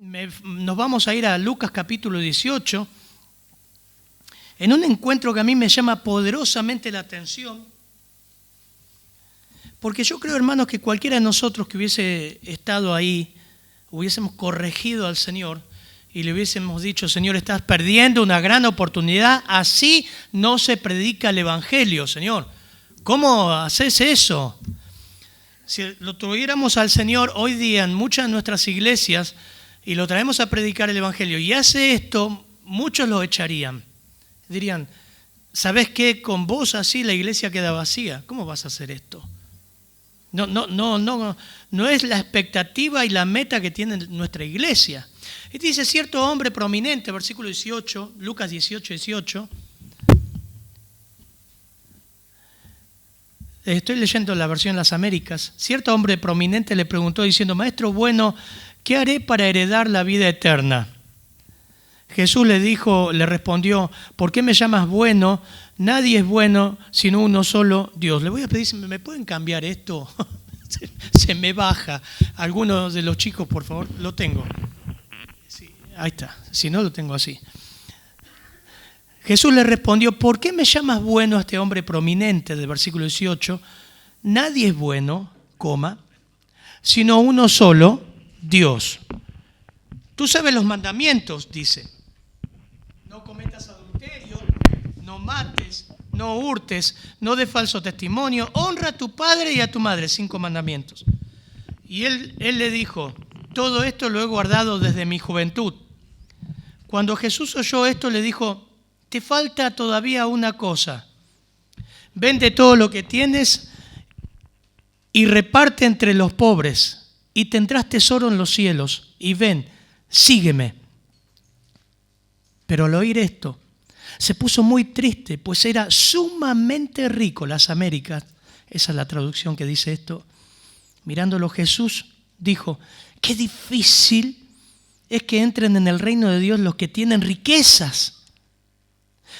nos vamos a ir a Lucas capítulo 18, en un encuentro que a mí me llama poderosamente la atención, porque yo creo, hermanos, que cualquiera de nosotros que hubiese estado ahí, hubiésemos corregido al Señor y le hubiésemos dicho: Señor, estás perdiendo una gran oportunidad, así no se predica el Evangelio, Señor. ¿Cómo haces eso? Si lo tuviéramos al Señor hoy día en muchas de nuestras iglesias y lo traemos a predicar el Evangelio y hace esto, muchos lo echarían. Dirían: ¿sabes qué? Con vos así la iglesia queda vacía. ¿Cómo vas a hacer esto? No es la expectativa y la meta que tiene nuestra iglesia. Y dice: cierto hombre prominente, versículo 18, Lucas 18, 18. Estoy leyendo la versión de las Américas. Cierto hombre prominente le preguntó diciendo: Maestro bueno, ¿qué haré para heredar la vida eterna? Jesús le respondió: ¿por qué me llamas bueno? Nadie es bueno sino uno solo, Dios. Le voy a pedir si me pueden cambiar esto. Se me baja. Algunos de los chicos, por favor, lo tengo. Sí, ahí está. Si no, lo tengo así. Jesús le respondió: ¿por qué me llamas bueno a este hombre prominente? Del versículo 18. Nadie es bueno, sino uno solo, Dios. Tú sabes los mandamientos, dice. No cometas adulterio, no mates, no hurtes, no des falso testimonio, honra a tu padre y a tu madre. 5 mandamientos. Y él le dijo: todo esto lo he guardado desde mi juventud. Cuando Jesús oyó esto, le dijo: te falta todavía una cosa. Vende todo lo que tienes y reparte entre los pobres, y tendrás tesoro en los cielos. Y ven, sígueme. Pero al oír esto, se puso muy triste, pues era sumamente rico. Las Américas, esa es la traducción que dice esto. Mirándolo, Jesús dijo: qué difícil es que entren en el reino de Dios los que tienen riquezas.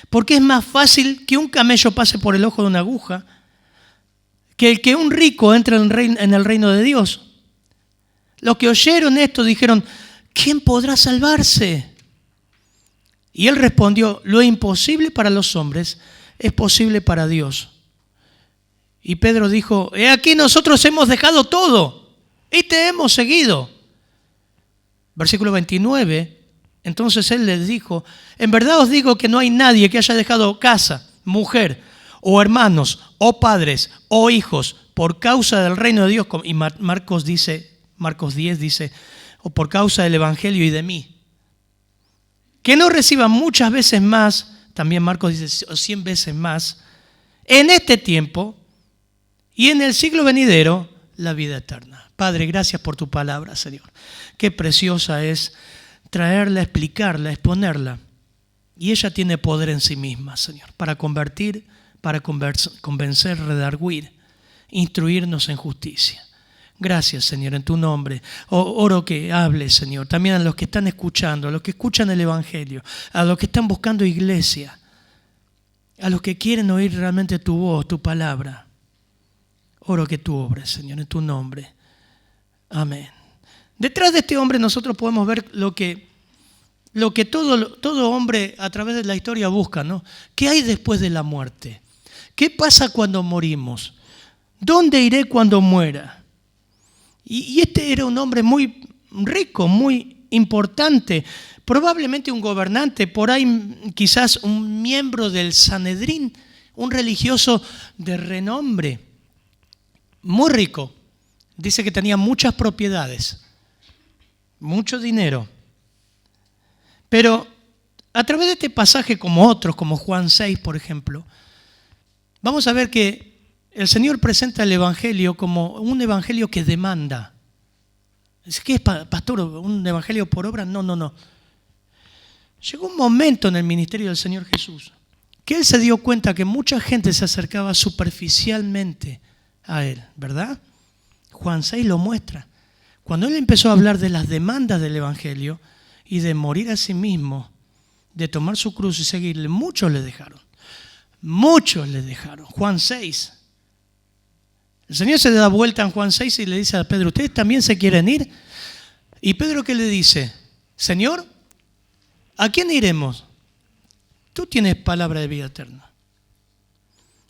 Porque es más fácil que un camello pase por el ojo de una aguja que un rico entre en el reino de Dios. Los que oyeron esto dijeron: ¿quién podrá salvarse? Y él respondió: lo imposible para los hombres es posible para Dios. Y Pedro dijo: he aquí, nosotros hemos dejado todo y te hemos seguido. Versículo 29. Entonces él les dijo: en verdad os digo que no hay nadie que haya dejado casa, mujer, o hermanos, o padres, o hijos, por causa del reino de Dios. Y Marcos 10 dice: o por causa del Evangelio y de mí, que no reciban muchas veces más, también Marcos dice 100 veces más, en este tiempo y en el siglo venidero, la vida eterna. Padre, gracias por tu palabra, Señor. Qué preciosa es traerla, explicarla, exponerla. Y ella tiene poder en sí misma, Señor, para convertir, para convencer, redarguir, instruirnos en justicia. Gracias, Señor, en tu nombre. Oro que hables, Señor, también a los que están escuchando, a los que escuchan el Evangelio, a los que están buscando iglesia, a los que quieren oír realmente tu voz, tu palabra. Oro que tú obres, Señor, en tu nombre. Amén. Detrás de este hombre nosotros podemos ver lo que todo hombre a través de la historia busca, ¿no? ¿Qué hay después de la muerte? ¿Qué pasa cuando morimos? ¿Dónde iré cuando muera? Y este era un hombre muy rico, muy importante, probablemente un gobernante, por ahí quizás un miembro del Sanedrín, un religioso de renombre, muy rico. Dice que tenía muchas propiedades, mucho dinero. Pero a través de este pasaje, como otros, como Juan 6, por ejemplo, vamos a ver que el Señor presenta el Evangelio como un Evangelio que demanda. ¿Qué es, pastor? ¿Un Evangelio por obra? No. Llegó un momento en el ministerio del Señor Jesús que Él se dio cuenta que mucha gente se acercaba superficialmente a Él, ¿verdad? Juan 6 lo muestra. Cuando Él empezó a hablar de las demandas del Evangelio y de morir a sí mismo, de tomar su cruz y seguirle, muchos le dejaron. Juan 6. El Señor se da vuelta en Juan 6 y le dice a Pedro: ¿ustedes también se quieren ir? Y Pedro, ¿qué le dice? Señor, ¿a quién iremos? Tú tienes palabra de vida eterna.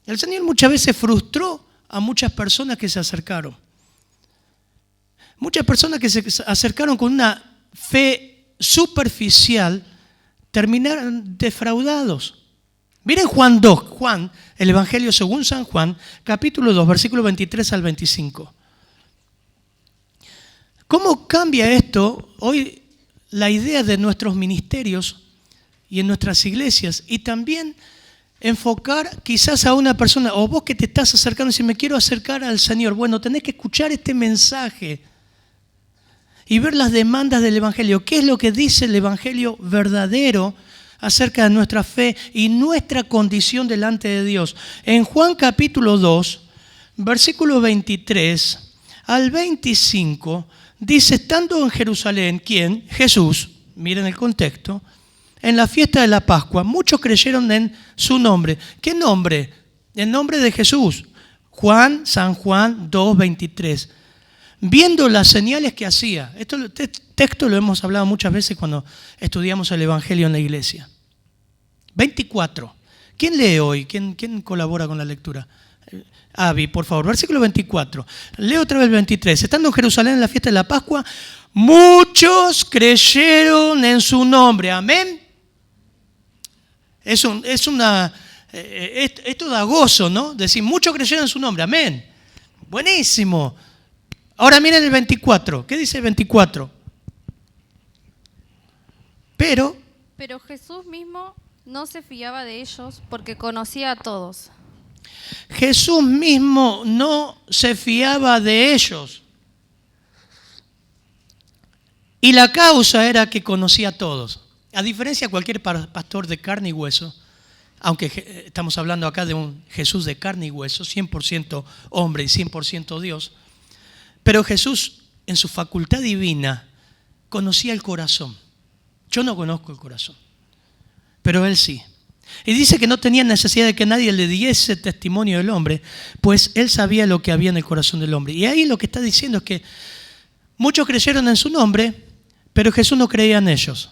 El Señor muchas veces frustró a muchas personas que se acercaron. Muchas personas que se acercaron con una fe superficial terminaron defraudados. Miren Juan 2, el Evangelio según San Juan, capítulo 2, versículo 23 al 25. ¿Cómo cambia esto hoy la idea de nuestros ministerios y en nuestras iglesias? Y también enfocar quizás a una persona, o vos que te estás acercando y dices, me quiero acercar al Señor. Bueno, tenés que escuchar este mensaje y ver las demandas del Evangelio. ¿Qué es lo que dice el Evangelio verdadero acerca de nuestra fe y nuestra condición delante de Dios? En Juan capítulo 2, versículo 23 al 25, dice, estando en Jerusalén, ¿quién? Jesús, miren el contexto, en la fiesta de la Pascua, muchos creyeron en su nombre. ¿Qué nombre? El nombre de Jesús. San Juan 2, 23. Viendo las señales que hacía. Este texto lo hemos hablado muchas veces cuando estudiamos el Evangelio en la iglesia. 24. ¿Quién lee hoy? ¿Quién colabora con la lectura? Avi, por favor. Versículo 24. Leo otra vez el 23. Estando en Jerusalén en la fiesta de la Pascua, muchos creyeron en su nombre. Amén. Esto da gozo, ¿no? Decir, muchos creyeron en su nombre. Amén. Buenísimo. Ahora miren el 24. ¿Qué dice el 24? Pero Jesús mismo no se fiaba de ellos porque conocía a todos. Jesús mismo no se fiaba de ellos. Y la causa era que conocía a todos. A diferencia de cualquier pastor de carne y hueso, aunque estamos hablando acá de un Jesús de carne y hueso, 100% hombre y 100% Dios, pero Jesús en su facultad divina conocía el corazón. Yo no conozco el corazón, pero Él sí. Y dice que no tenía necesidad de que nadie le diese testimonio del hombre, pues Él sabía lo que había en el corazón del hombre. Y ahí lo que está diciendo es que muchos creyeron en su nombre, pero Jesús no creía en ellos.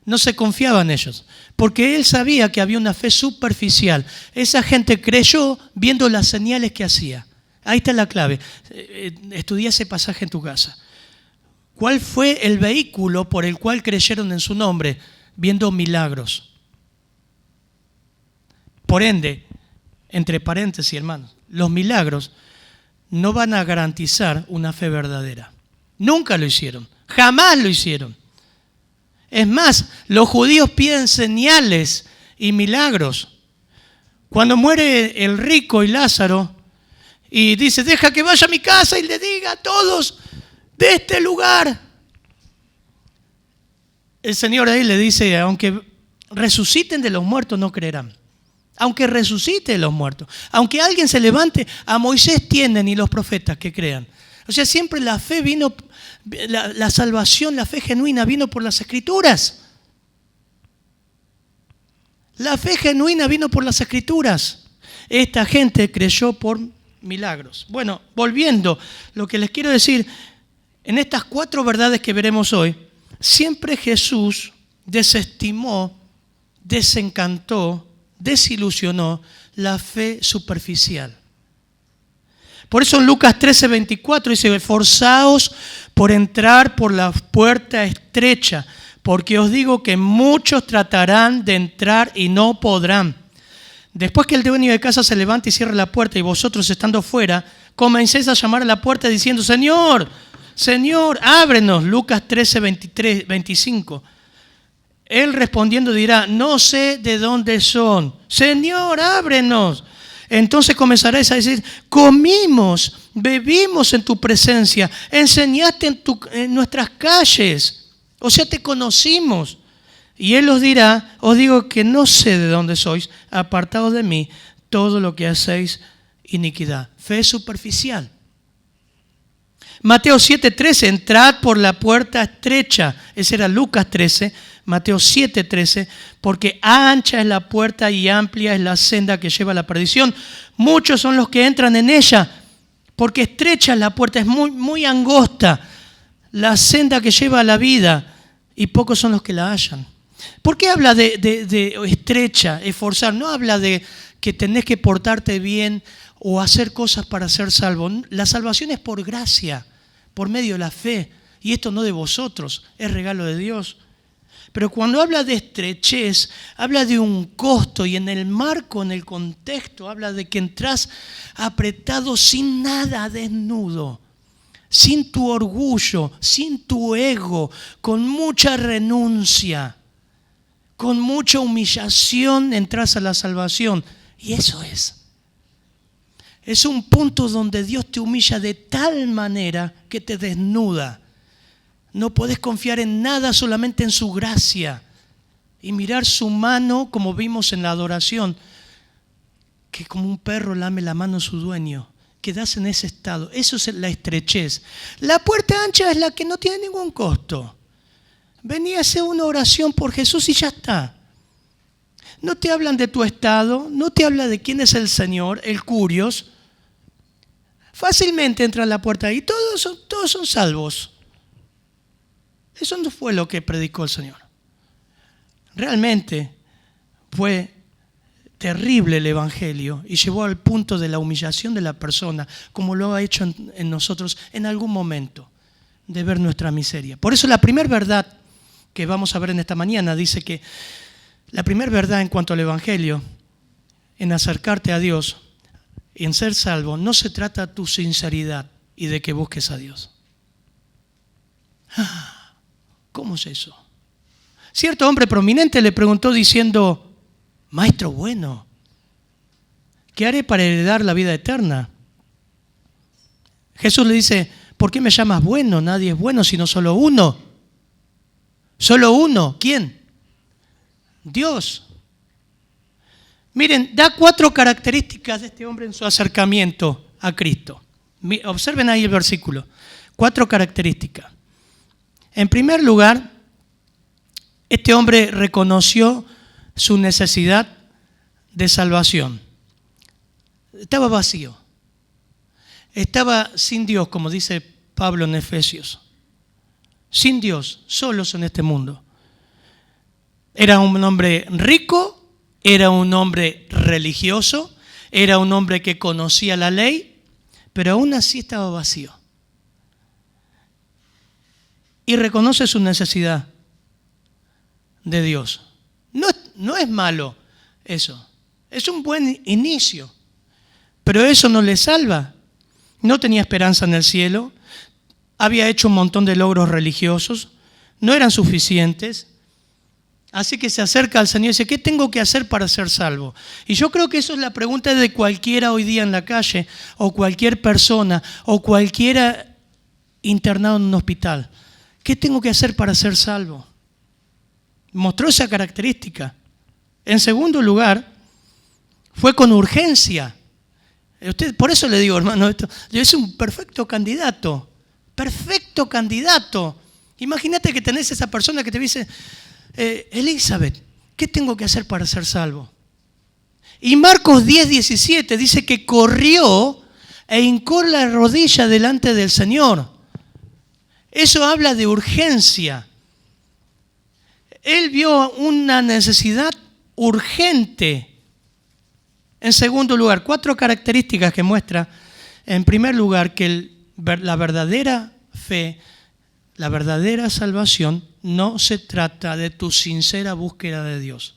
No se confiaba en ellos, porque Él sabía que había una fe superficial. Esa gente creyó viendo las señales que hacía. Ahí está la clave. Estudia ese pasaje en tu casa. ¿Cuál fue el vehículo por el cual creyeron en su nombre? Viendo milagros. Por ende, entre paréntesis, hermanos, los milagros no van a garantizar una fe verdadera. Nunca lo hicieron. Jamás lo hicieron. Es más, los judíos piden señales y milagros. Cuando muere el rico y Lázaro, y dice, deja que vaya a mi casa y le diga a todos de este lugar. El Señor ahí le dice, aunque resuciten de los muertos, no creerán. Aunque resucite de los muertos. Aunque alguien se levante, a Moisés tienen y los profetas que crean. O sea, siempre la fe vino, la salvación, la fe genuina vino por las Escrituras. La fe genuina vino por las Escrituras. Esta gente creyó por milagros. Bueno, volviendo, lo que les quiero decir, en estas 4 verdades que veremos hoy, siempre Jesús desestimó, desencantó, desilusionó la fe superficial. Por eso en Lucas 13:24 dice, esforzaos por entrar por la puerta estrecha, porque os digo que muchos tratarán de entrar y no podrán. Después que el dueño de casa se levante y cierre la puerta y vosotros estando fuera, comencéis a llamar a la puerta diciendo, Señor, Señor, ábrenos. Lucas 13:25. Él respondiendo dirá, no sé de dónde son. Señor, ábrenos. Entonces comenzaréis a decir, comimos, bebimos en tu presencia, enseñaste en nuestras calles, o sea, te conocimos. Y Él os dirá, os digo que no sé de dónde sois, apartados de mí, todo lo que hacéis iniquidad. Fe superficial. Mateo 7:13, entrad por la puerta estrecha. Ese era Lucas 13, Mateo 7:13, porque ancha es la puerta y amplia es la senda que lleva a la perdición. Muchos son los que entran en ella, porque estrecha es la puerta, es muy, muy angosta la senda que lleva a la vida. y pocos son los que la hallan. ¿Por qué habla de estrecha, esforzar? No habla de que tenés que portarte bien o hacer cosas para ser salvo. La salvación es por gracia, por medio de la fe. Y esto no de vosotros, es regalo de Dios. Pero cuando habla de estrechez, habla de un costo, y en el marco, en el contexto, habla de que entras apretado sin nada, desnudo, sin tu orgullo, sin tu ego, con mucha renuncia, con mucha humillación entras a la salvación. Y eso es un punto donde Dios te humilla de tal manera que te desnuda. No podés confiar en nada, solamente en su gracia. Y mirar su mano, como vimos en la adoración, que como un perro lame la mano a su dueño. Quedás en ese estado. Eso es la estrechez. La puerta ancha es la que no tiene ningún costo. Vení a hacer una oración por Jesús y ya está. No te hablan de tu estado, no te habla de quién es el Señor, el curios. Fácilmente entra a la puerta y todos son salvos. Eso no fue lo que predicó el Señor. Realmente fue terrible el Evangelio y llevó al punto de la humillación de la persona, como lo ha hecho en nosotros en algún momento, de ver nuestra miseria. Por eso la primera verdad que vamos a ver en esta mañana dice que la primera verdad en cuanto al Evangelio, en acercarte a Dios, en ser salvo, no se trata de tu sinceridad y de que busques a Dios. ¿Cómo es eso? Cierto hombre prominente le preguntó diciendo: Maestro bueno, ¿qué haré para heredar la vida eterna? Jesús le dice: ¿por qué me llamas bueno? Nadie es bueno sino solo uno. ¿Solo uno? ¿Quién? Dios. Miren, da 4 características de este hombre en su acercamiento a Cristo. Observen ahí el versículo. 4 características. En primer lugar, este hombre reconoció su necesidad de salvación. Estaba vacío. Estaba sin Dios, como dice Pablo en Efesios. Sin Dios, solos en este mundo. Era un hombre rico, era un hombre religioso, era un hombre que conocía la ley, pero aún así estaba vacío. Y reconoce su necesidad de Dios. No es malo eso. Es un buen inicio. Pero eso no le salva. No tenía esperanza en el cielo. Había hecho un montón de logros religiosos. No eran suficientes. Así que se acerca al Señor y dice: ¿qué tengo que hacer para ser salvo? Y yo creo que eso es la pregunta de cualquiera hoy día en la calle, o cualquier persona, o cualquiera internado en un hospital. ¿Qué tengo que hacer para ser salvo? Mostró esa característica. En segundo lugar, fue con urgencia. Por eso le digo, hermano, esto es un perfecto candidato. Perfecto candidato. Imagínate que tenés esa persona que te dice: Elizabeth, ¿qué tengo que hacer para ser salvo? Y Marcos 10:17 dice que corrió e hincó la rodilla delante del Señor. Eso habla de urgencia. Él vio una necesidad urgente. En segundo lugar, 4 características que muestra. En primer lugar, que la verdadera fe, la verdadera salvación, no se trata de tu sincera búsqueda de Dios.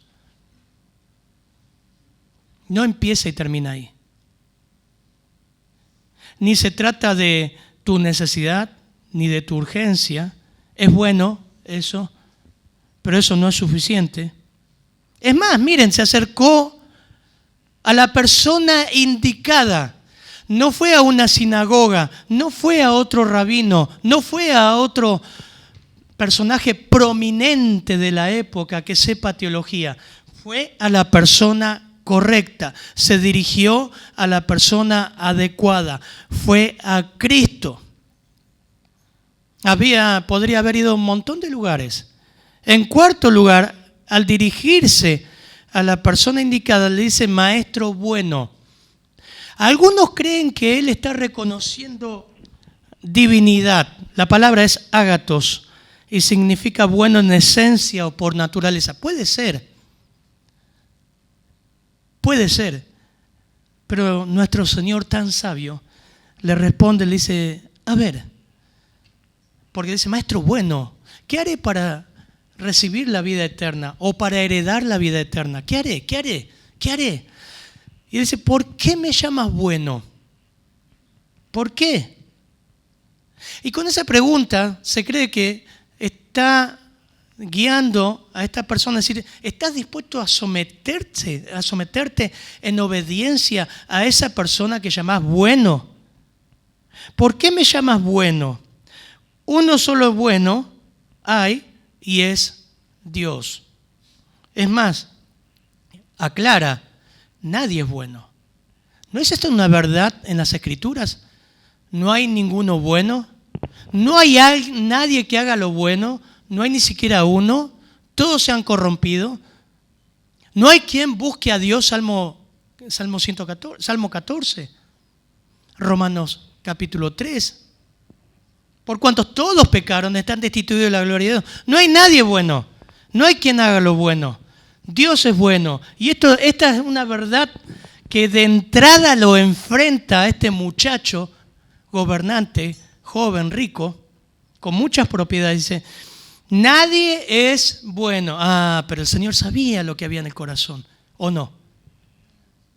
No empieza y termina ahí. Ni se trata de tu necesidad, ni de tu urgencia. Es bueno eso, pero eso no es suficiente. Es más, miren, se acercó a la persona indicada. No fue a una sinagoga, no fue a otro rabino, no fue a otro personaje prominente de la época que sepa teología. Fue a la persona correcta, se dirigió a la persona adecuada, fue a Cristo. Podría haber ido a un montón de lugares. En cuarto lugar, al dirigirse a la persona indicada, le dice: Maestro bueno. Algunos creen que él está reconociendo divinidad. La palabra es ágatos, y significa bueno en esencia o por naturaleza. Puede ser. Puede ser. Pero nuestro Señor tan sabio le responde, le dice, a ver, porque dice, maestro bueno, ¿qué haré para recibir la vida eterna o para heredar la vida eterna? ¿Qué haré? ¿Qué haré? ¿Qué haré? Y dice, ¿por qué me llamas bueno? ¿Por qué? Y con esa pregunta se cree que está guiando a esta persona a decir, ¿estás dispuesto a someterte en obediencia a esa persona que llamás bueno? ¿Por qué me llamas bueno? Uno solo bueno hay y es Dios. Es más, aclara, nadie es bueno. ¿No es esto una verdad en las Escrituras? No hay ninguno bueno. No hay nadie que haga lo bueno. No hay ni siquiera uno. Todos se han corrompido. No hay quien busque a Dios. Salmo 14. Romanos capítulo 3. Por cuanto todos pecaron, están destituidos de la gloria de Dios. No hay nadie bueno. No hay quien haga lo bueno. Dios es bueno. Y esta es una verdad que de entrada lo enfrenta a este muchacho gobernante, joven, rico, con muchas propiedades. Dice, nadie es bueno. Pero el Señor sabía lo que había en el corazón, ¿o no?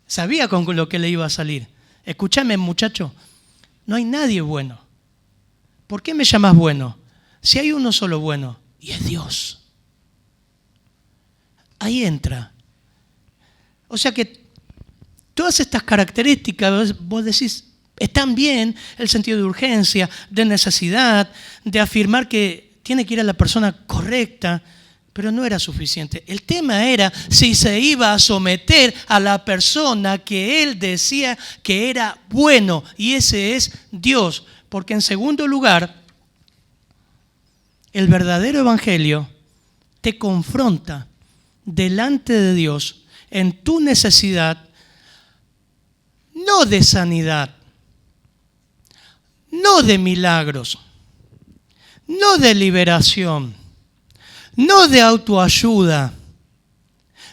Sabía con lo que le iba a salir. Escúchame, muchacho, no hay nadie bueno. ¿Por qué me llamas bueno? Si hay uno solo bueno, y es Dios. Ahí entra. O sea que todas estas características, vos decís, están bien, el sentido de urgencia, de necesidad, de afirmar que tiene que ir a la persona correcta, pero no era suficiente. El tema era si se iba a someter a la persona que él decía que era bueno, y ese es Dios. Porque en segundo lugar, el verdadero evangelio te confronta delante de Dios en tu necesidad, no de sanidad, no de milagros, no de liberación, no de autoayuda,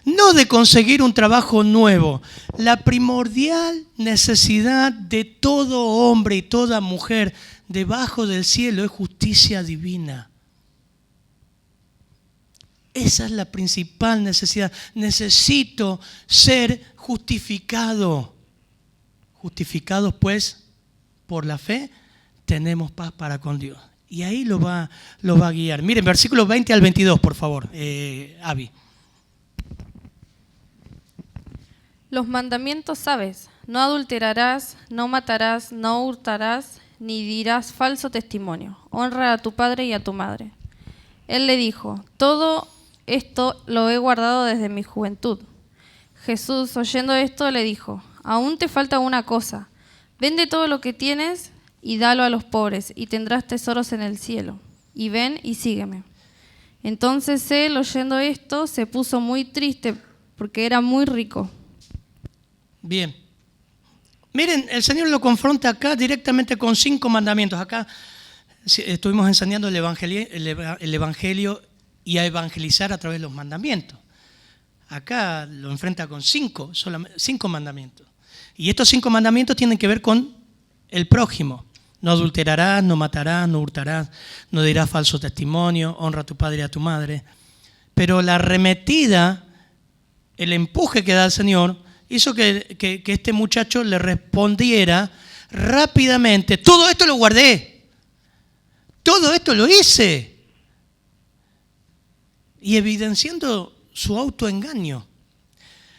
no de conseguir un trabajo nuevo. La primordial necesidad de todo hombre y toda mujer debajo del cielo es justicia divina. Esa es la principal necesidad. Necesito ser justificado. Justificados pues por la fe, tenemos paz para con Dios. Y ahí lo va a guiar. Miren, versículos 20 al 22, por favor, Abby. Los mandamientos sabes, no adulterarás, no matarás, no hurtarás, ni dirás falso testimonio. Honra a tu padre y a tu madre. Él le dijo, todo esto lo he guardado desde mi juventud. Jesús, oyendo esto, le dijo, aún te falta una cosa. Vende todo lo que tienes y dalo a los pobres, y tendrás tesoros en el cielo. Y ven y sígueme. Entonces él, oyendo esto, se puso muy triste porque era muy rico. Bien. Miren, el Señor lo confronta acá directamente con 5 mandamientos. Acá estuvimos enseñando el evangelio y a evangelizar a través de los mandamientos. Acá lo enfrenta con 5 mandamientos. Y estos 5 mandamientos tienen que ver con el prójimo. No adulterarás, no matarás, no hurtarás, no dirás falso testimonio, honra a tu padre y a tu madre. Pero la arremetida, el empuje que da el Señor, hizo que este muchacho le respondiera rápidamente, todo esto lo guardé, todo esto lo hice. Y evidenciando su autoengaño.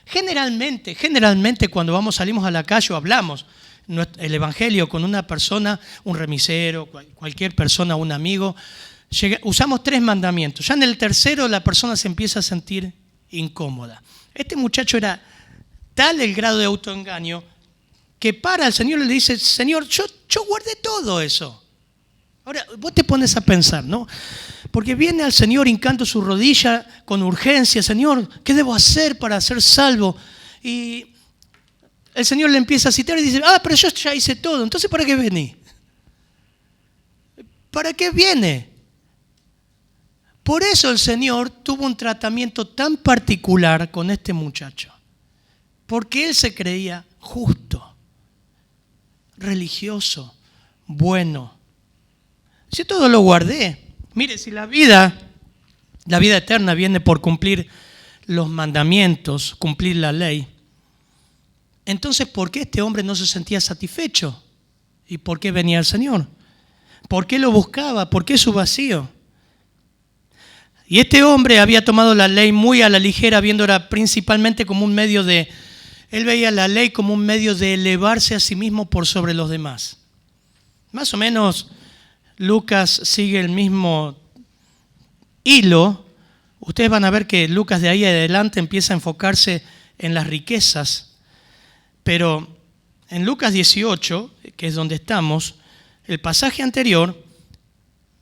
Generalmente cuando salimos a la calle o hablamos el evangelio con una persona, un remisero, cualquier persona, un amigo, usamos 3 mandamientos. Ya en el tercero la persona se empieza a sentir incómoda. Este muchacho era tal el grado de autoengaño que para el Señor le dice, Señor, yo guardé todo eso. Ahora, vos te pones a pensar, ¿no? Porque viene al Señor hincando su rodilla con urgencia, Señor, ¿qué debo hacer para ser salvo? Y el Señor le empieza a citar y dice, pero yo ya hice todo, entonces ¿para qué vení? ¿Para qué viene? Por eso el Señor tuvo un tratamiento tan particular con este muchacho. Porque él se creía justo, religioso, bueno. Yo todo lo guardé. Mire, si la vida eterna viene por cumplir los mandamientos, cumplir la ley, entonces ¿por qué este hombre no se sentía satisfecho? ¿Y por qué venía el Señor? ¿Por qué lo buscaba? ¿Por qué su vacío? Y este hombre había tomado la ley muy a la ligera, viéndola principalmente como un medio de... Él veía la ley como un medio de elevarse a sí mismo por sobre los demás. Más o menos Lucas sigue el mismo hilo. Ustedes van a ver que Lucas de ahí adelante empieza a enfocarse en las riquezas. Pero en Lucas 18, que es donde estamos, el pasaje anterior,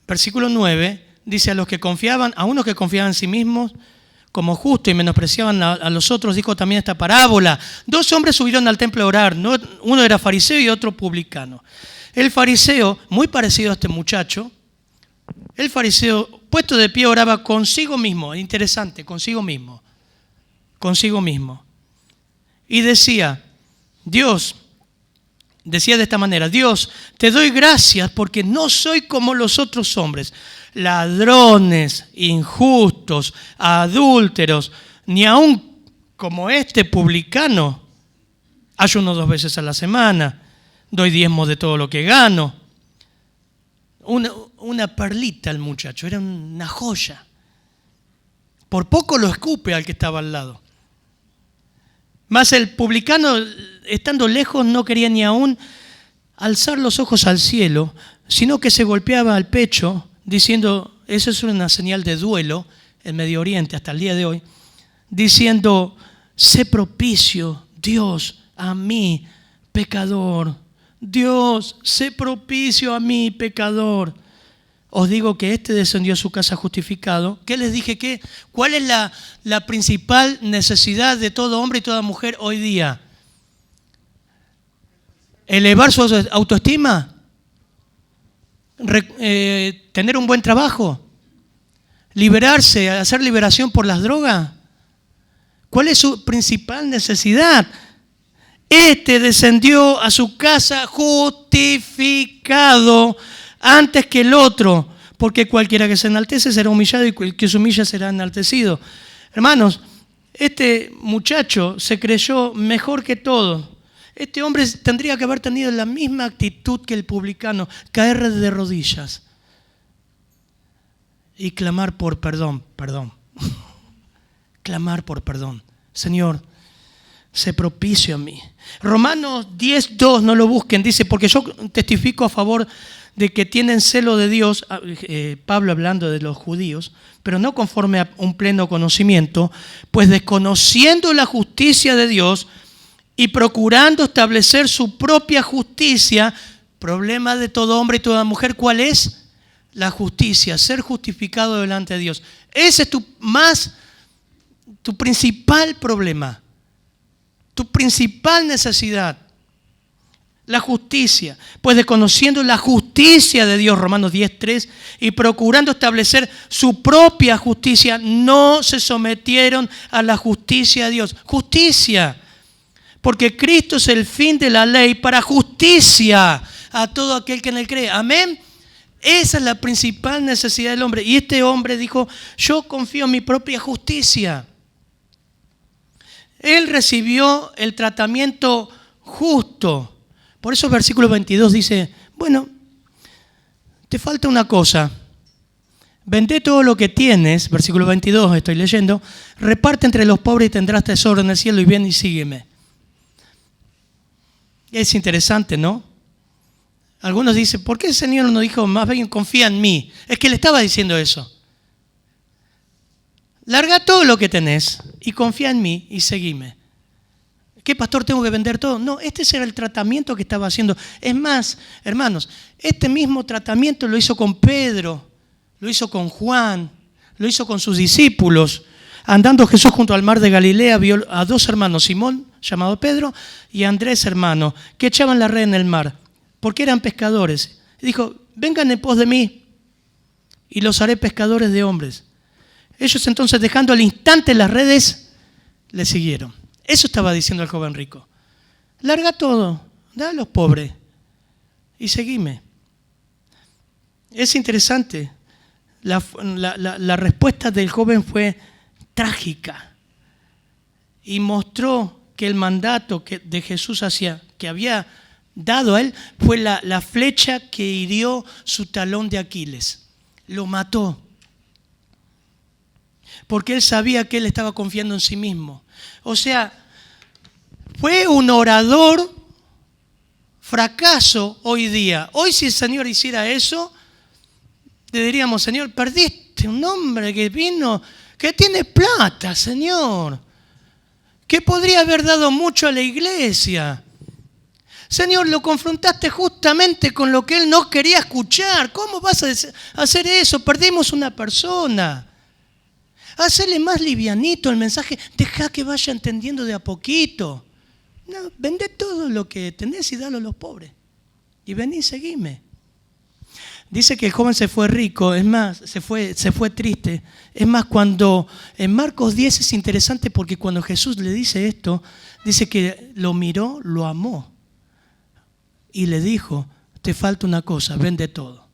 versículo 9, dice a unos que confiaban en sí mismos como justos y menospreciaban a los otros, dijo también esta parábola. 2 hombres subieron al templo a orar, uno era fariseo y otro publicano. El fariseo, muy parecido a este muchacho, el fariseo puesto de pie oraba consigo mismo, interesante, consigo mismo. Y decía de esta manera: Dios, te doy gracias porque no soy como los otros hombres, ladrones, injustos, adúlteros, ni aun como este publicano. Ayuno 2 veces a la semana, doy diezmos de todo lo que gano. Una perlita el muchacho, era una joya. Por poco lo escupe al que estaba al lado. Mas el publicano, estando lejos, no quería ni aún alzar los ojos al cielo, sino que se golpeaba al pecho, diciendo, eso es una señal de duelo en Medio Oriente hasta el día de hoy, diciendo, sé propicio, Dios, a mí, pecador. Dios, sé propicio a mí, pecador. Os digo que este descendió a su casa justificado. ¿Qué les dije? ¿Cuál es la principal necesidad de todo hombre y toda mujer hoy día? ¿Elevar su autoestima? ¿Tener un buen trabajo? ¿Liberarse? ¿Hacer liberación por las drogas? ¿Cuál es su principal necesidad? Este descendió a su casa justificado antes que el otro, porque cualquiera que se enaltece será humillado y el que se humilla será enaltecido. Hermanos, este muchacho se creyó mejor que todos. Este hombre tendría que haber tenido la misma actitud que el publicano, caer de rodillas y clamar por perdón. Clamar por perdón. Señor, sé propicio a mí. Romanos 10:2, no lo busquen, dice, porque yo testifico a favor de que tienen celo de Dios, Pablo hablando de los judíos, pero no conforme a un pleno conocimiento, pues desconociendo la justicia de Dios y procurando establecer su propia justicia, problema de todo hombre y toda mujer, ¿cuál es? La justicia, ser justificado delante de Dios. Ese es tu principal problema, tu principal necesidad. La justicia, pues desconociendo la justicia de Dios, Romanos 10:3, y procurando establecer su propia justicia, no se sometieron a la justicia de Dios. Justicia, porque Cristo es el fin de la ley para justicia a todo aquel que en él cree. Amén. Esa es la principal necesidad del hombre. Y este hombre dijo, yo confío en mi propia justicia. Él recibió el tratamiento justo. Por eso el versículo 22 dice, bueno, te falta una cosa. Vendé todo lo que tienes, versículo 22 estoy leyendo, reparte entre los pobres y tendrás tesoro en el cielo y ven y sígueme. Es interesante, ¿no? Algunos dicen, ¿por qué el Señor no dijo, más bien confía en mí? Es que le estaba diciendo eso. Larga todo lo que tenés y confía en mí y seguime. ¿Qué, pastor, tengo que vender todo? No, este era el tratamiento que estaba haciendo. Es más, hermanos, este mismo tratamiento lo hizo con Pedro, lo hizo con Juan, lo hizo con sus discípulos. Andando Jesús junto al mar de Galilea, vio a 2 hermanos, Simón, llamado Pedro, y Andrés, hermano, que echaban la red en el mar, porque eran pescadores. Y dijo, vengan en pos de mí, y los haré pescadores de hombres. Ellos entonces, dejando al instante las redes, le siguieron. Eso estaba diciendo el joven rico. Larga todo, da a los pobres y seguime. Es interesante. La respuesta del joven fue trágica y mostró que el mandato de Jesús que había dado a él fue la flecha que hirió su talón de Aquiles. Lo mató. Porque él sabía que él estaba confiando en sí mismo. O sea, fue un orador fracaso hoy día. Hoy si el Señor hiciera eso, le diríamos, Señor, perdiste un hombre que vino, que tiene plata, Señor, que podría haber dado mucho a la iglesia. Señor, lo confrontaste justamente con lo que él no quería escuchar. ¿Cómo vas a hacer eso? Perdimos una persona. Hacele más livianito el mensaje. Deja que vaya entendiendo de a poquito. No, vende todo lo que tenés y dalo a los pobres. Y vení y seguime. Dice que el joven se fue rico, es más, se fue triste. Es más, cuando en Marcos 10 es interesante porque cuando Jesús le dice esto, dice que lo miró, lo amó y le dijo, te falta una cosa, vende todo.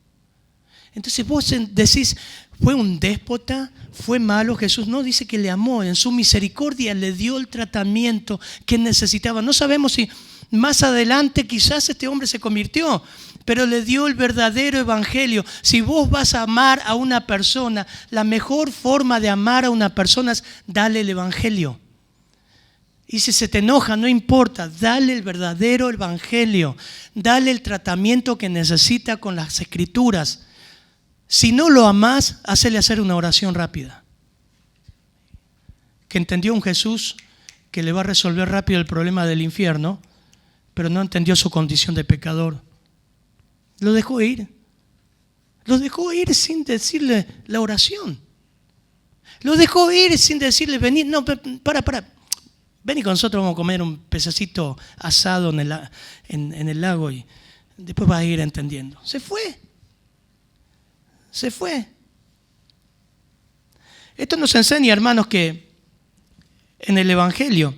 Entonces vos decís, ¿fue un déspota? ¿Fue malo Jesús? No, dice que le amó, en su misericordia le dio el tratamiento que necesitaba. No sabemos si más adelante quizás este hombre se convirtió, pero le dio el verdadero evangelio. Si vos vas a amar a una persona, la mejor forma de amar a una persona es darle el evangelio. Y si se te enoja, no importa, dale el verdadero evangelio. Dale el tratamiento que necesita con las escrituras. Si no lo amás, hacele hacer una oración rápida. Que entendió un Jesús que le va a resolver rápido el problema del infierno, pero no entendió su condición de pecador. Lo dejó ir. Lo dejó ir sin decirle la oración. Lo dejó ir sin decirle, vení, no, para. Vení con nosotros, vamos a comer un pececito asado en el lago y después vas a ir entendiendo. Se fue. Esto nos enseña, hermanos, que en el Evangelio,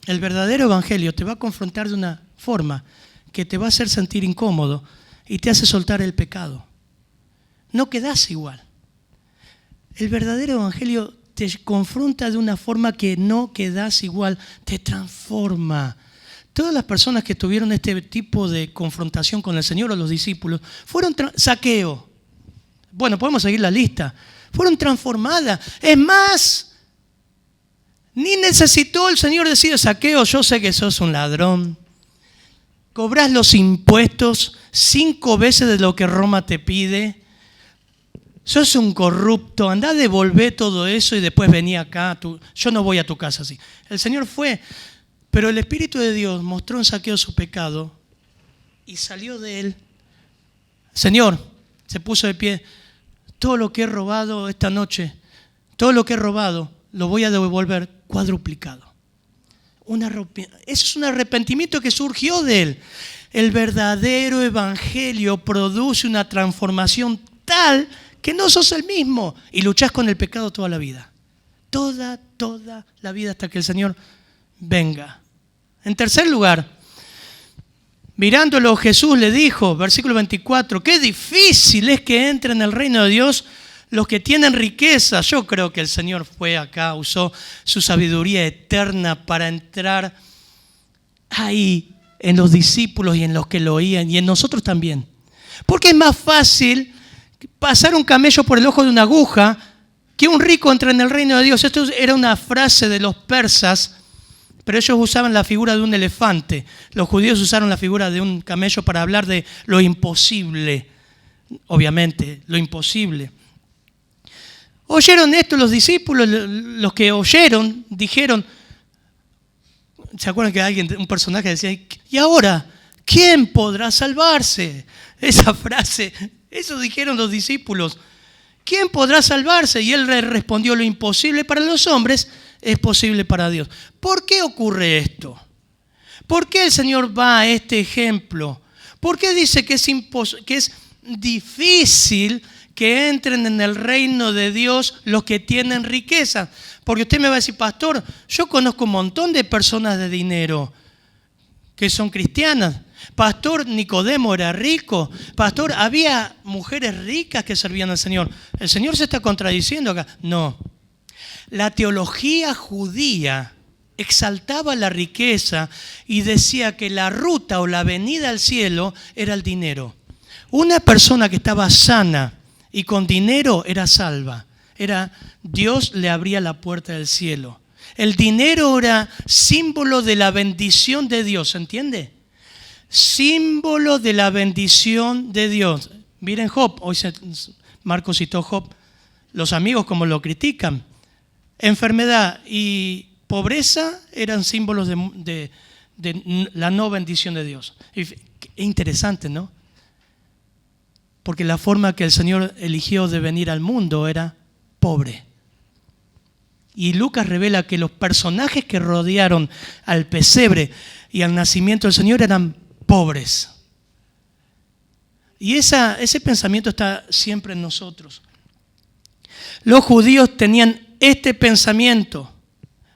el verdadero Evangelio te va a confrontar de una forma que te va a hacer sentir incómodo y te hace soltar el pecado. No quedás igual. El verdadero Evangelio te confronta de una forma que no quedás igual, te transforma. Todas las personas que tuvieron este tipo de confrontación con el Señor o los discípulos fueron Zaqueo. Bueno, podemos seguir la lista. Fueron transformadas. Es más, ni necesitó el Señor decir, Zaqueo, yo sé que sos un ladrón. Cobrás los impuestos 5 veces de lo que Roma te pide. Sos un corrupto, andá a devolver todo eso y después vení acá. Yo no voy a tu casa así. El Señor fue, pero el Espíritu de Dios mostró en Zaqueo su pecado y salió de él. Señor, se puso de pie. Todo lo que he robado esta noche, todo lo que he robado, lo voy a devolver cuadruplicado. Eso es un arrepentimiento que surgió de él. El verdadero evangelio produce una transformación tal que no sos el mismo y luchás con el pecado toda la vida. Toda la vida hasta que el Señor venga. En tercer lugar, mirándolo, Jesús le dijo, versículo 24, qué difícil es que entren en el reino de Dios los que tienen riqueza. Yo creo que el Señor fue acá, usó su sabiduría eterna para entrar ahí en los discípulos y en los que lo oían y en nosotros también. Porque es más fácil pasar un camello por el ojo de una aguja que un rico entre en el reino de Dios. Esto era una frase de los persas, pero ellos usaban la figura de un elefante. Los judíos usaron la figura de un camello para hablar de lo imposible. Obviamente, lo imposible. Oyeron esto los discípulos, los que oyeron, dijeron, ¿se acuerdan que un personaje decía, y ahora, ¿quién podrá salvarse? Esa frase, eso dijeron los discípulos. ¿Quién podrá salvarse? Y él respondió, lo imposible para los hombres es posible para Dios. ¿Por qué ocurre esto? ¿Por qué el Señor va a este ejemplo? ¿Por qué dice que es difícil que entren en el reino de Dios los que tienen riqueza. Porque usted me va a decir, pastor, yo conozco un montón de personas de dinero que son cristianas. Pastor, Nicodemo era rico. Pastor, había mujeres ricas que servían al Señor. ¿El Señor se está contradiciendo acá? No. La teología judía exaltaba la riqueza y decía que la ruta o la venida al cielo era el dinero. Una persona que estaba sana y con dinero era salva. Dios le abría la puerta del cielo. El dinero era símbolo de la bendición de Dios, ¿entiende? Símbolo de la bendición de Dios. Miren Job, hoy Marcos citó Job, los amigos como lo critican. Enfermedad y pobreza eran símbolos de la no bendición de Dios. Es interesante, ¿no? Porque la forma que el Señor eligió de venir al mundo era pobre. Y Lucas revela que los personajes que rodearon al pesebre y al nacimiento del Señor eran pobres. Y ese pensamiento está siempre en nosotros. Los judíos tenían este pensamiento.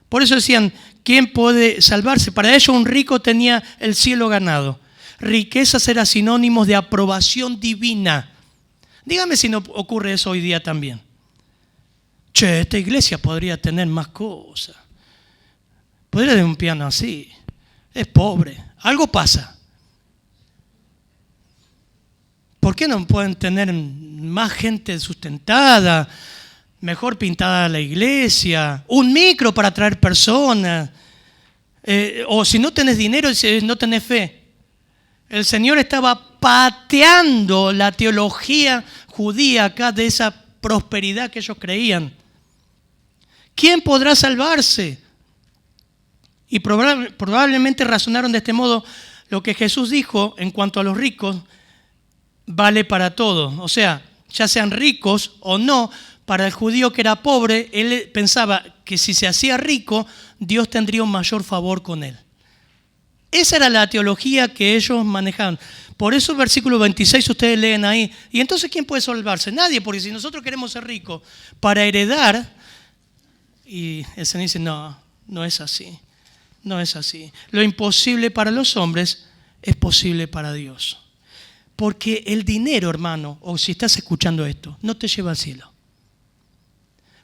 Por eso decían, ¿quién puede salvarse? Para ellos un rico tenía el cielo ganado. Riquezas eran sinónimos de aprobación divina. Dígame si no ocurre eso hoy día también. Che, esta iglesia podría tener más cosas. Podría tener un piano así. Es pobre. Algo pasa. ¿Por qué no pueden tener más gente sustentada? Mejor pintada la iglesia. Un micro para traer personas. O si no tenés dinero, no tenés fe. El Señor estaba pateando la teología judía acá de esa prosperidad que ellos creían. ¿Quién podrá salvarse? Y probablemente razonaron de este modo: lo que Jesús dijo en cuanto a los ricos vale para todos. O sea, ya sean ricos o no, para el judío que era pobre, él pensaba que si se hacía rico, Dios tendría un mayor favor con él. Esa era la teología que ellos manejaban. Por eso el versículo 26 ustedes leen ahí. ¿Y entonces quién puede salvarse? Nadie, porque si nosotros queremos ser ricos para heredar, y el Señor dice, no es así. No es así. Lo imposible para los hombres es posible para Dios. Porque el dinero, hermano, o si estás escuchando esto, no te lleva al cielo.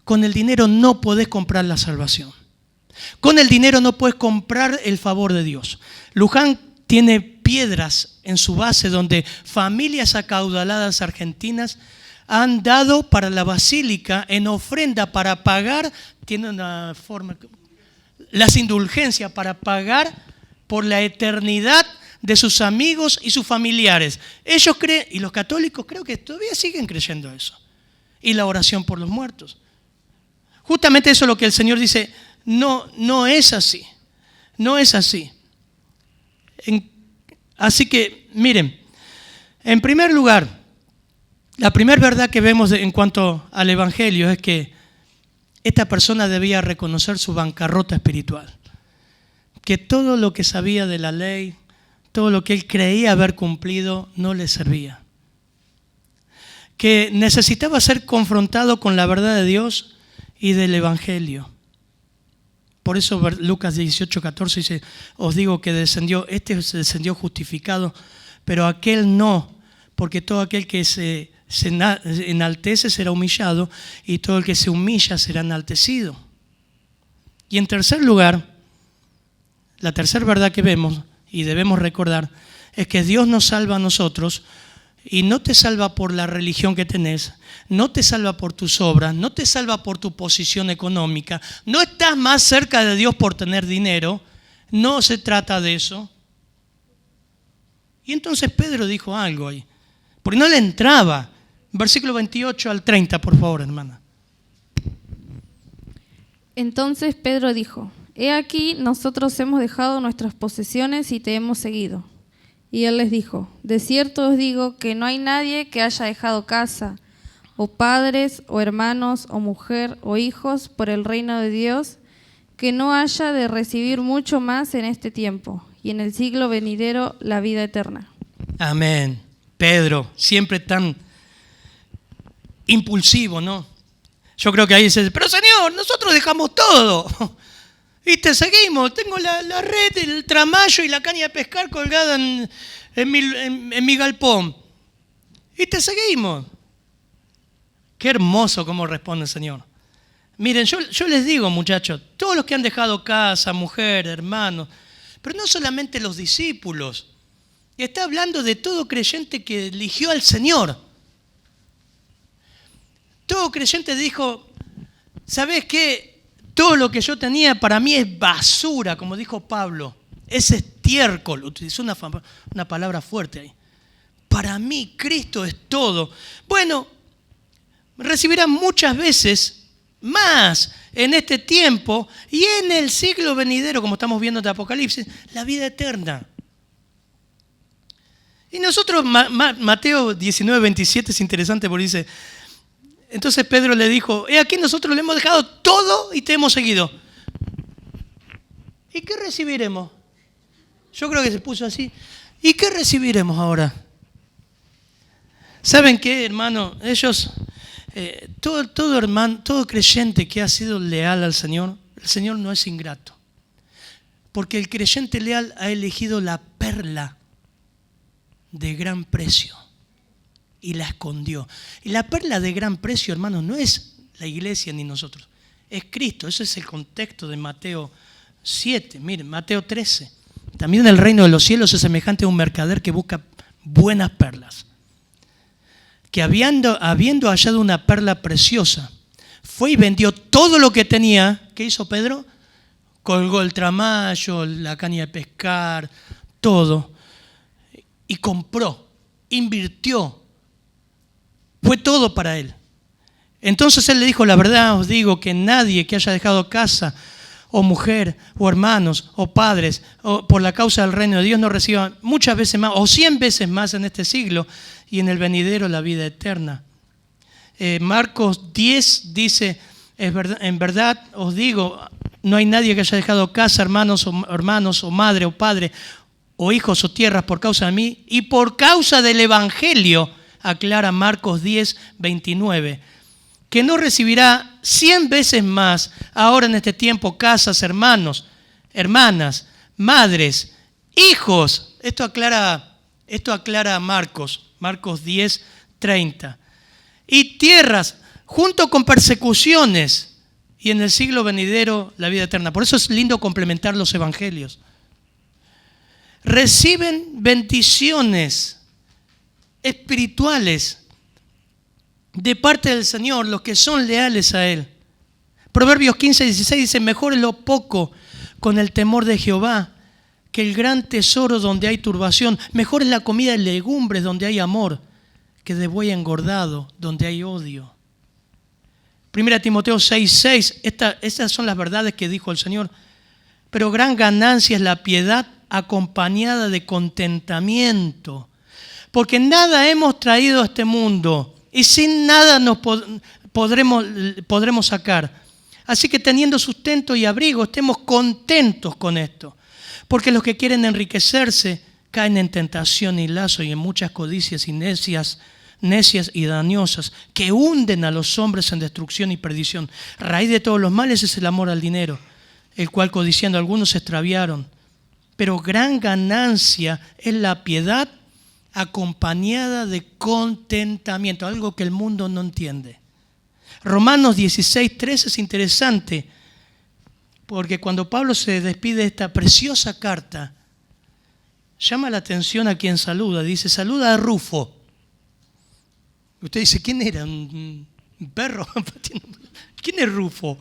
Con el dinero no podés comprar la salvación. Con el dinero no puedes comprar el favor de Dios. Luján tiene piedras en su base donde familias acaudaladas argentinas han dado para la basílica en ofrenda para pagar, tiene una forma, las indulgencias para pagar por la eternidad de sus amigos y sus familiares. Ellos creen, y los católicos creo que todavía siguen creyendo eso. Y la oración por los muertos. Justamente eso es lo que el Señor dice, no es así. No es así. Así que, miren, en primer lugar, la primera verdad que vemos en cuanto al Evangelio es que esta persona debía reconocer su bancarrota espiritual. Que todo lo que sabía de la ley, todo lo que él creía haber cumplido, no le servía. Que necesitaba ser confrontado con la verdad de Dios y del Evangelio. Por eso Lucas 18:14 dice, os digo que este descendió justificado, pero aquel no, porque todo aquel que se enaltece será humillado y todo el que se humilla será enaltecido. Y en tercer lugar, la tercera verdad que vemos y debemos recordar es que Dios nos salva a nosotros y no te salva por la religión que tenés, no te salva por tus obras, no te salva por tu posición económica, no estás más cerca de Dios por tener dinero, no se trata de eso. Y entonces Pedro dijo algo ahí, porque no le entraba. Versículo 28 al 30, por favor, hermana. Entonces Pedro dijo, he aquí, nosotros hemos dejado nuestras posesiones y te hemos seguido. Y él les dijo, de cierto os digo que no hay nadie que haya dejado casa, o padres, o hermanos, o mujer, o hijos, por el reino de Dios, que no haya de recibir mucho más en este tiempo, y en el siglo venidero la vida eterna. Amén. Pedro, siempre tan impulsivo, ¿no? Yo creo que ahí dice, pero Señor, nosotros dejamos todo. Y te seguimos, tengo la red, el tramallo y la caña de pescar colgada en mi galpón. Y te seguimos. Qué hermoso cómo responde el Señor. Miren, yo les digo, muchachos, todos los que han dejado casa, mujer, hermanos, pero no solamente los discípulos. Está hablando de todo creyente que eligió al Señor. Todo creyente dijo, ¿sabes qué? Todo lo que yo tenía para mí es basura, como dijo Pablo. Es estiércol. Utilizó una palabra fuerte ahí. Para mí Cristo es todo. Bueno, recibirán muchas veces más en este tiempo y en el siglo venidero, como estamos viendo de Apocalipsis, la vida eterna. Y nosotros, Mateo 19:27 es interesante porque dice, entonces Pedro le dijo, aquí nosotros le hemos dejado todo y te hemos seguido. ¿Y qué recibiremos? Yo creo que se puso así. ¿Y qué recibiremos ahora? ¿Saben qué, hermano? Ellos, todo creyente que ha sido leal al Señor, el Señor no es ingrato. Porque el creyente leal ha elegido la perla de gran precio y la escondió. Y la perla de gran precio, hermanos, no es la iglesia ni nosotros, es Cristo. Ese es el contexto de Mateo 7. Miren, Mateo 13. También el reino de los cielos es semejante a un mercader que busca buenas perlas. Que habiendo hallado una perla preciosa, fue y vendió todo lo que tenía. ¿Qué hizo Pedro? Colgó el tramallo, la caña de pescar, todo. Y compró, invirtió. Fue todo para él. Entonces él le dijo, la verdad os digo que nadie que haya dejado casa o mujer o hermanos o padres o por la causa del reino de Dios no reciba muchas veces más o 100 veces más en este siglo y en el venidero la vida eterna. Marcos 10 dice, en verdad os digo, no hay nadie que haya dejado casa, hermanos o madre o padre o hijos o tierras por causa de mí y por causa del evangelio, aclara Marcos 10, 29, que no recibirá 100 veces más ahora en este tiempo casas, hermanos, hermanas, madres, hijos. Esto aclara Marcos 10, 30. Y tierras junto con persecuciones y en el siglo venidero la vida eterna. Por eso es lindo complementar los evangelios. Reciben bendiciones espirituales de parte del Señor, los que son leales a Él. Proverbios 15, 16 dice, mejor es lo poco con el temor de Jehová que el gran tesoro donde hay turbación. Mejor es la comida de legumbres donde hay amor que de buey engordado donde hay odio. 1 Timoteo 6, 6, estas son las verdades que dijo el Señor. Pero gran ganancia es la piedad acompañada de contentamiento. Porque nada hemos traído a este mundo y sin nada nos podremos sacar. Así que teniendo sustento y abrigo, estemos contentos con esto. Porque los que quieren enriquecerse caen en tentación y lazo y en muchas codicias y necias y dañosas que hunden a los hombres en destrucción y perdición. Raíz de todos los males es el amor al dinero, el cual codiciando algunos se extraviaron. Pero gran ganancia es la piedad acompañada de contentamiento, algo que el mundo no entiende. Romanos 16, 13 es interesante, porque cuando Pablo se despide de esta preciosa carta, llama la atención a quien saluda. Dice, saluda a Rufo. Usted dice, ¿quién era? ¿Un perro? ¿Quién es Rufo?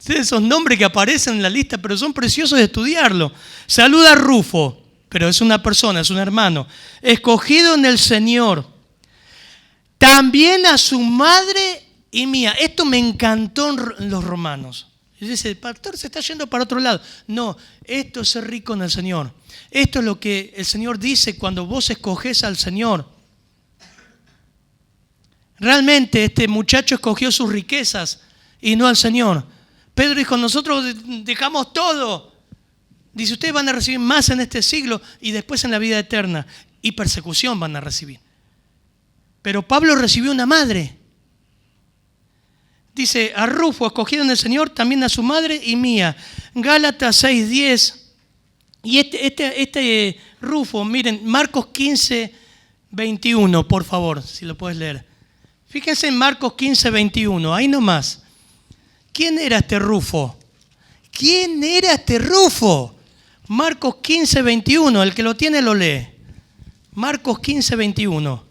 Esos nombres que aparecen en la lista, pero son preciosos de estudiarlo. Saluda a Rufo. Pero es una persona, es un hermano, escogido en el Señor. También a su madre y mía. Esto me encantó en los romanos. Y dice, el pastor se está yendo para otro lado. No, esto es ser rico en el Señor. Esto es lo que el Señor dice cuando vos escogés al Señor. Realmente este muchacho escogió sus riquezas y no al Señor. Pedro dijo, nosotros dejamos todo. Dice, ustedes van a recibir más en este siglo y después en la vida eterna. Y persecución van a recibir. Pero Pablo recibió una madre. Dice, a Rufo escogieron el Señor, también a su madre y mía. Gálatas 6:10. Y este Rufo, miren, Marcos 15:21, por favor, si lo puedes leer. Fíjense en Marcos 15:21, ahí nomás. ¿Quién era este Rufo? ¿Quién era este Rufo? Marcos 15:21, el que lo tiene lo lee. Marcos 15:21.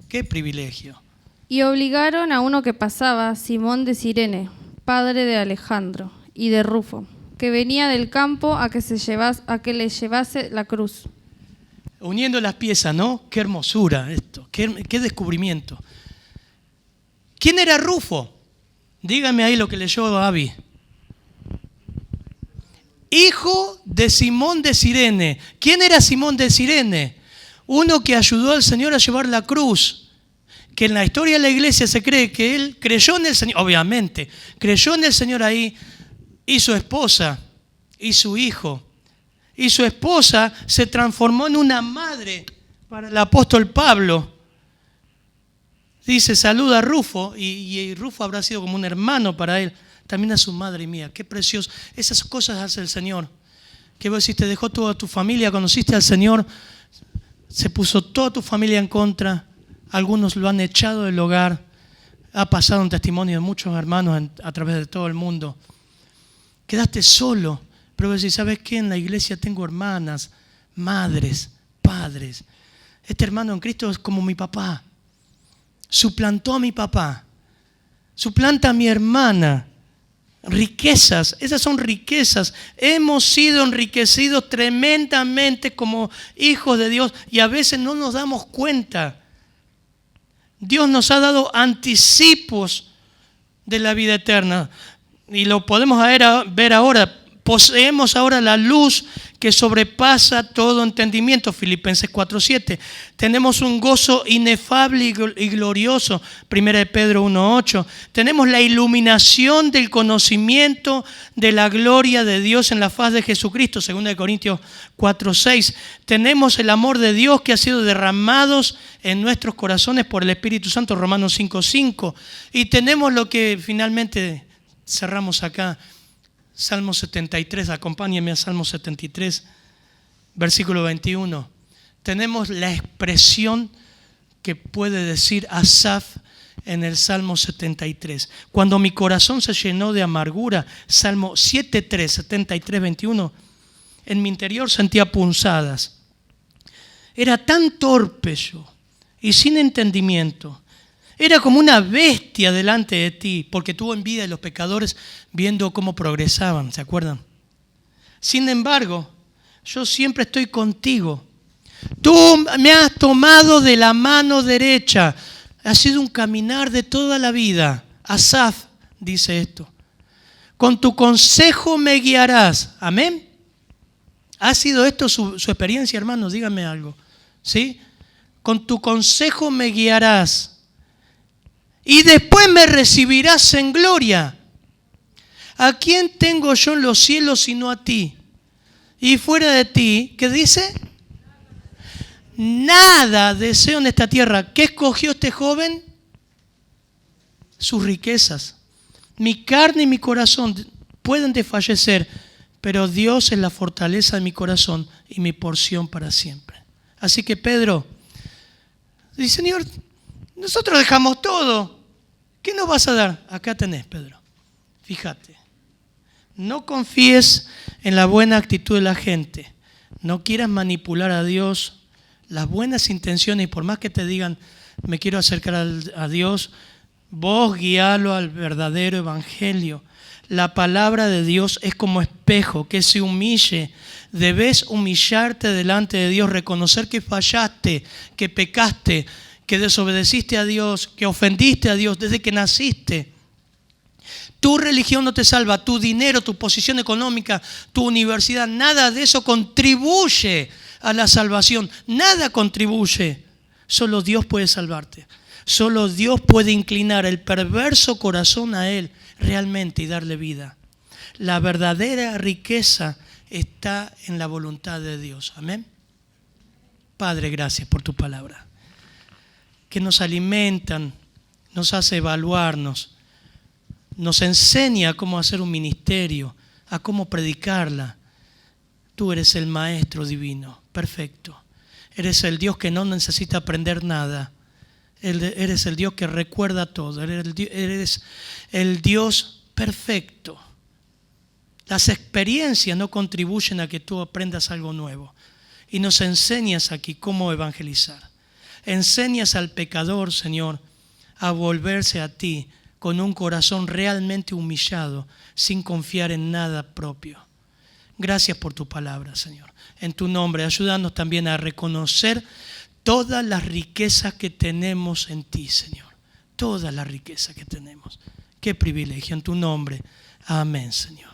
¡Qué privilegio! Y obligaron a uno que pasaba, Simón de Cirene, padre de Alejandro, y de Rufo, que venía del campo a que le llevase la cruz. Uniendo las piezas, ¿no? Qué hermosura esto, qué descubrimiento. ¿Quién era Rufo? Dígame ahí lo que leyó Abby. Hijo de Simón de Cirene. ¿Quién era Simón de Cirene? Uno que ayudó al Señor a llevar la cruz. Que en la historia de la iglesia se cree que él creyó en el Señor, obviamente, creyó en el Señor ahí, y su esposa, y su hijo. Y su esposa se transformó en una madre para el apóstol Pablo. Dice, saluda a Rufo, y Rufo habrá sido como un hermano para él, también a su madre y mía. Qué precioso. Esas cosas hace el Señor. Que vos decís, te dejó toda tu familia, conociste al Señor, se puso toda tu familia en contra, algunos lo han echado del hogar, ha pasado un testimonio de muchos hermanos a través de todo el mundo. Quedaste solo, pero vos decís, ¿sabes qué? En la iglesia tengo hermanas, madres, padres. Este hermano en Cristo es como mi papá. Suplantó a mi papá, suplanta a mi hermana. Riquezas, esas son riquezas. Hemos sido enriquecidos tremendamente como hijos de Dios y a veces no nos damos cuenta. Dios nos ha dado anticipos de la vida eterna y lo podemos ver ahora. Poseemos ahora la luz que sobrepasa todo entendimiento, Filipenses 4:7. Tenemos un gozo inefable y glorioso, 1 Pedro 1:8. Tenemos la iluminación del conocimiento de la gloria de Dios en la faz de Jesucristo, 2 Corintios 4:6. Tenemos el amor de Dios que ha sido derramado en nuestros corazones por el Espíritu Santo, Romanos 5:5. Y tenemos lo que finalmente cerramos acá, Salmo 73, acompáñenme a Salmo 73, versículo 21. Tenemos la expresión que puede decir Asaf en el Salmo 73. Cuando mi corazón se llenó de amargura, Salmo 7:3, 73, 21, en mi interior sentía punzadas. Era tan torpe yo y sin entendimiento. Era como una bestia delante de ti, porque tuvo envidia de los pecadores viendo cómo progresaban, ¿se acuerdan? Sin embargo, yo siempre estoy contigo. Tú me has tomado de la mano derecha. Ha sido un caminar de toda la vida. Asaf dice esto. Con tu consejo me guiarás. Amén. ¿Ha sido esto su experiencia, hermanos? Díganme algo. ¿Sí? Con tu consejo me guiarás. Y después me recibirás en gloria. ¿A quién tengo yo en los cielos sino a ti? Y fuera de ti, ¿qué dice? Nada deseo en esta tierra. ¿Qué escogió este joven? Sus riquezas. Mi carne y mi corazón pueden desfallecer, pero Dios es la fortaleza de mi corazón y mi porción para siempre. Así que Pedro dice, Señor, nosotros dejamos todo. ¿Qué nos vas a dar? Acá tenés, Pedro. Fíjate. No confíes en la buena actitud de la gente. No quieras manipular a Dios. Las buenas intenciones, y por más que te digan, me quiero acercar a Dios, vos guíalo al verdadero evangelio. La palabra de Dios es como espejo, que se humille. Debes humillarte delante de Dios, reconocer que fallaste, que pecaste, que desobedeciste a Dios, que ofendiste a Dios desde que naciste. Tu religión no te salva, tu dinero, tu posición económica, tu universidad, nada de eso contribuye a la salvación. Nada contribuye. Solo Dios puede salvarte. Solo Dios puede inclinar el perverso corazón a Él realmente y darle vida. La verdadera riqueza está en la voluntad de Dios. Amén. Padre, gracias por tu palabra, que nos alimentan, nos hace evaluarnos, nos enseña cómo hacer un ministerio, a cómo predicarla. Tú eres el Maestro divino, perfecto. Eres el Dios que no necesita aprender nada. Eres el Dios que recuerda todo. Eres el Dios perfecto. Las experiencias no contribuyen a que tú aprendas algo nuevo. Y nos enseñas aquí cómo evangelizar. Enseñas al pecador, Señor, a volverse a ti con un corazón realmente humillado, sin confiar en nada propio. Gracias por tu palabra, Señor. En tu nombre, ayúdanos también a reconocer todas las riquezas que tenemos en ti, Señor. Todas las riquezas que tenemos. Qué privilegio. En tu nombre. Amén, Señor.